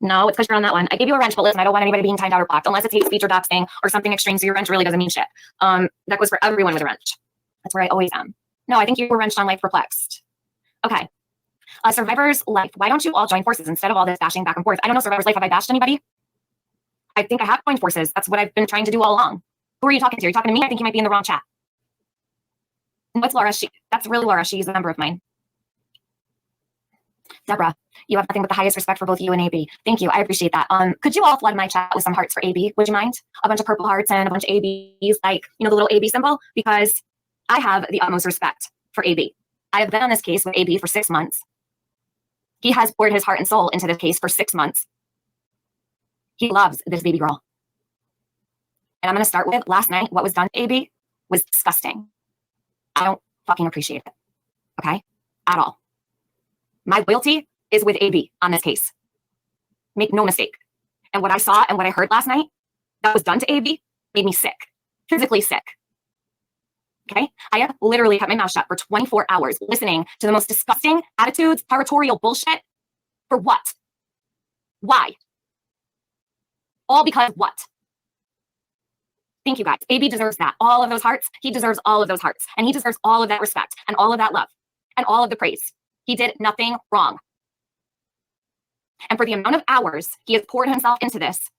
No, it's because you're on that one. I gave you a wrench, but listen, I don't want anybody being timed out or blocked unless it's hate speech or doxing or something extreme. So your wrench really doesn't mean shit. That goes for everyone with a wrench. That's where I always am. No, I think you were wrenched on life perplexed. Okay. Survivor's life. Why don't you all join forces instead of all this bashing back and forth? I don't know, Survivor's life. Have I bashed anybody? I think I have joined forces. That's what I've been trying to do all along. Who are you talking to? Are you talking to me? I think you might be in the wrong chat. What's Laura? That's really Laura. She's a member of mine. Deborah, you have nothing but the highest respect for both you and AB. Thank you. I appreciate that. Could you all flood my chat with some hearts for AB? Would you mind? A bunch of purple hearts and a bunch of ABs, like, you know, the little AB symbol, because I have the utmost respect for AB. I have been on this case with AB for 6 months. He has poured his heart and soul into this case for 6 months. He loves this baby girl. And I'm going to start with last night. What was done to AB was disgusting. I don't fucking appreciate it. Okay? At all. My loyalty is with AB on this case. Make no mistake. And what I saw and what I heard last night that was done to AB made me sick. Physically sick. Okay? I have literally kept my mouth shut for 24 hours listening to the most disgusting attitudes, territorial bullshit. For what? Why? All because what? Thank you, guys. AB deserves that. All of those hearts. He deserves all of those hearts. And he deserves all of that respect and all of that love and all of the praise. He did nothing wrong. And for the amount of hours he has poured himself into this,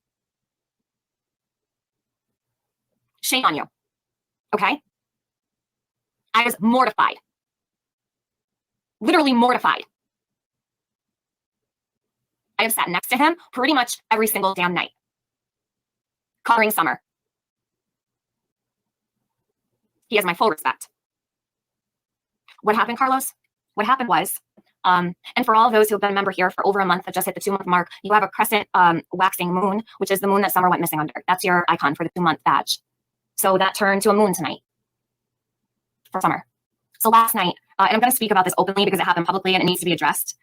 shame on you. Okay? I was mortified. Literally mortified. I have sat next to him pretty much every single damn night. Covering Summer. He has my full respect. What happened, Carlos? What happened was, and for all of those who have been a member here for over a month that just hit the 2-month mark, you have a crescent waxing moon, which is the moon that Summer went missing under. That's your icon for the 2-month badge. So that turned to a moon tonight for Summer. So last night, and I'm going to speak about this openly because it happened publicly and it needs to be addressed.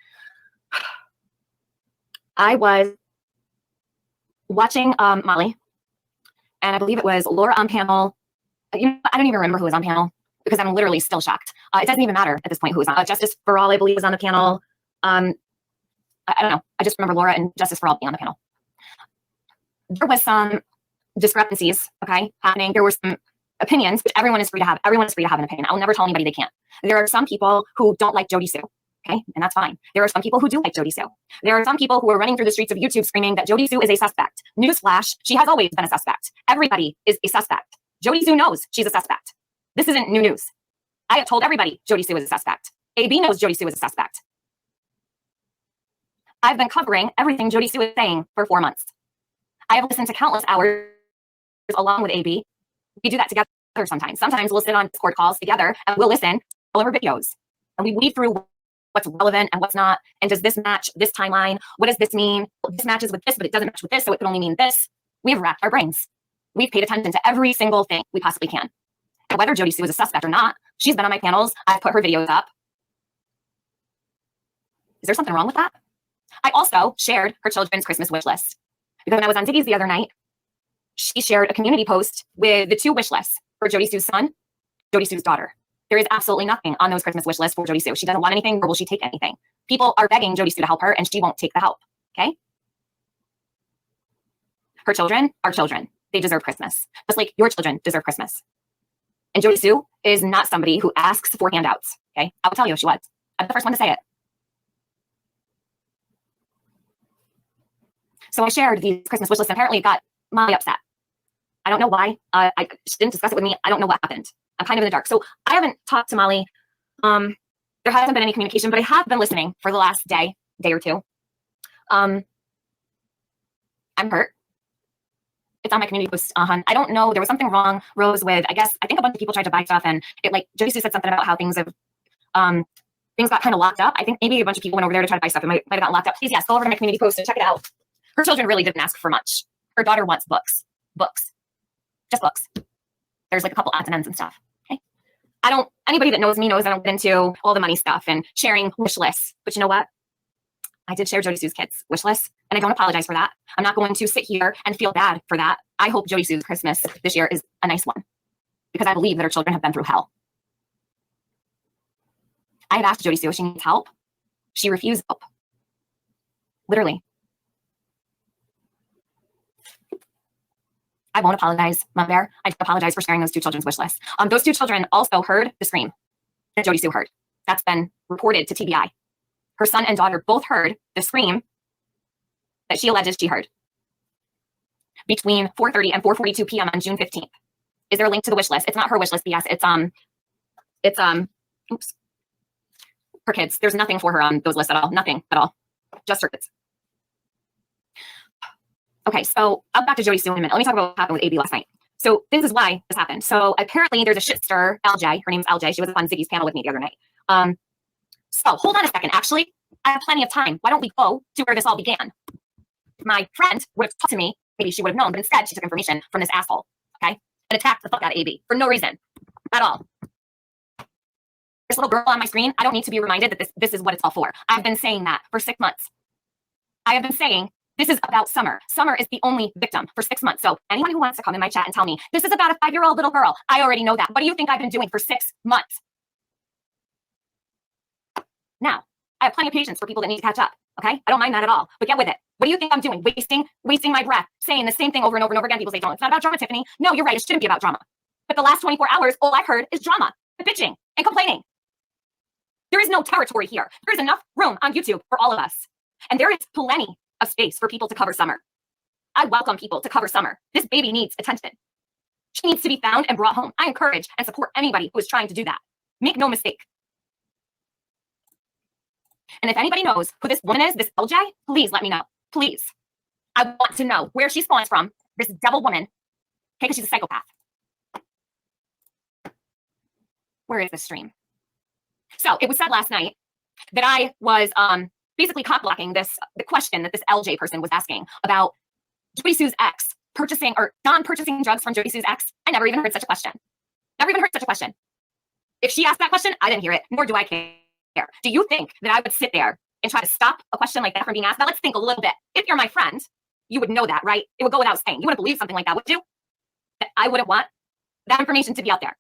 I was watching Molly, and I believe it was Laura on panel. You know, I don't even remember who was on panel because I'm literally still shocked. It doesn't even matter at this point who was on. Justice for All, I believe, was on the panel. I don't know. I just remember Laura and Justice for All being on the panel. There was some discrepancies, okay, happening. There were some opinions, which everyone is free to have. Everyone is free to have an opinion. I'll never tell anybody they can't. There are some people who don't like Jodie Sue, okay, and that's fine. There are some people who do like Jodie Sue. There are some people who are running through the streets of YouTube screaming that Jodie Sue is a suspect. Newsflash, she has always been a suspect. Everybody is a suspect. Jodie Sue knows she's a suspect. This isn't new news. I have told everybody Jodie Sue is a suspect. AB knows Jodie Sue is a suspect. I've been covering everything Jodie Sue is saying for 4 months. I have listened to countless hours along with AB. We do that together sometimes. Sometimes we'll sit on Discord calls together and we'll listen to all of her videos. And we weed through what's relevant and what's not. And does this match this timeline? What does this mean? Well, this matches with this, but it doesn't match with this, so it could only mean this. We have racked our brains. We've paid attention to every single thing we possibly can. And whether Jodie Sue is a suspect or not, she's been on my panels. I've put her videos up. Is there something wrong with that? I also shared her children's Christmas wish list. Because when I was on Ziggy's the other night, she shared a community post with the 2 wish lists for Jodie Sue's son, Jodie Sue's daughter. There is absolutely nothing on those Christmas wish lists for Jodie Sue. She doesn't want anything, nor will she take anything. People are begging Jodie Sue to help her, and she won't take the help, okay? Her children are children. They deserve Christmas. Just like your children deserve Christmas. And Jodie Sue is not somebody who asks for handouts, okay? I will tell you if she was. I'm the first one to say it. So I shared these Christmas wish lists, and apparently it got Molly upset. I don't know why. She didn't discuss it with me. I don't know what happened. I'm kind of in the dark. So I haven't talked to Molly. There hasn't been any communication, but I have been listening for the last day or two. I'm hurt. It's on my community post. I don't know. There was something wrong, Rose, with, I think a bunch of people tried to buy stuff, and it, like, Jodie Sue said something about how things got kind of locked up. I think maybe a bunch of people went over there to try to buy stuff. It might have gotten locked up. Please, yes, go over to my community post and check it out. Her children really didn't ask for much. Her daughter wants books. Books. Just books. There's like a couple odds and ends and stuff. Okay. Anybody that knows me knows I don't get into all the money stuff and sharing wish lists. But you know what? I did share Jodie Sue's kids' wish lists, and I don't apologize for that. I'm not going to sit here and feel bad for that. I hope Jodie Sue's Christmas this year is a nice one, because I believe that her children have been through hell. I had asked Jodie Sue if she needs help. She refused help. Literally. I won't apologize, Mom Bear. I apologize for sharing those two children's wish lists. Those two children also heard the scream that Jodie Sue heard. That's been reported to TBI. Her son and daughter both heard the scream that she alleges she heard between 4:30 and 4:42 p.m. on June 15th. Is there a link to the wish list? It's not her wish list, BS. It's oops, her kids. There's nothing for her on those lists at all. Nothing at all. Just her kids. Okay, so I'll back to Jodie Sue in a minute. Let me talk about what happened with AB last night. So this is why this happened. So apparently there's a shitster, LJ. Her name's LJ. She was on Ziggy's panel with me the other night. So hold on a second. Actually, I have plenty of time. Why don't we go to where this all began? My friend would have talked to me. Maybe she would have known, but instead she took information from this asshole, okay? And attacked the fuck out of AB for no reason at all. This little girl on my screen, I don't need to be reminded that this is what it's all for. I've been saying that for 6 months. I have been saying this is about Summer. Summer is the only victim for 6 months. So anyone who wants to come in my chat and tell me this is about a 5-year-old little girl, I already know that. What do you think I've been doing for 6 months? Now, I have plenty of patience for people that need to catch up, okay? I don't mind that at all, but get with it. What do you think I'm doing? Wasting my breath, saying the same thing over and over and over again. People say, don't, it's not about drama, Tiffany. No, you're right, it shouldn't be about drama. But the last 24 hours, all I've heard is drama, and bitching, and complaining. There is no territory here. There is enough room on YouTube for all of us. And there is plenty of space for people to cover Summer. I welcome people to cover Summer. This baby needs attention. She needs to be found and brought home. I encourage and support anybody who is trying to do that. Make no mistake. And if anybody knows who this woman is, this LJ, please let me know. Please. I want to know where she spawns from, this devil woman, okay, because she's a psychopath. Where is this stream? So it was said last night that I was basically cock-blocking the question that this LJ person was asking about Jodie Sue's ex purchasing or non-purchasing drugs from Jodie Sue's ex. I never even heard such a question. Never even heard such a question. If she asked that question, I didn't hear it, nor do I care. Do you think that I would sit there and try to stop a question like that from being asked? Now let's think a little bit. If you're my friend, you would know that, right? It would go without saying. You wouldn't believe something like that, would you? That I wouldn't want that information to be out there.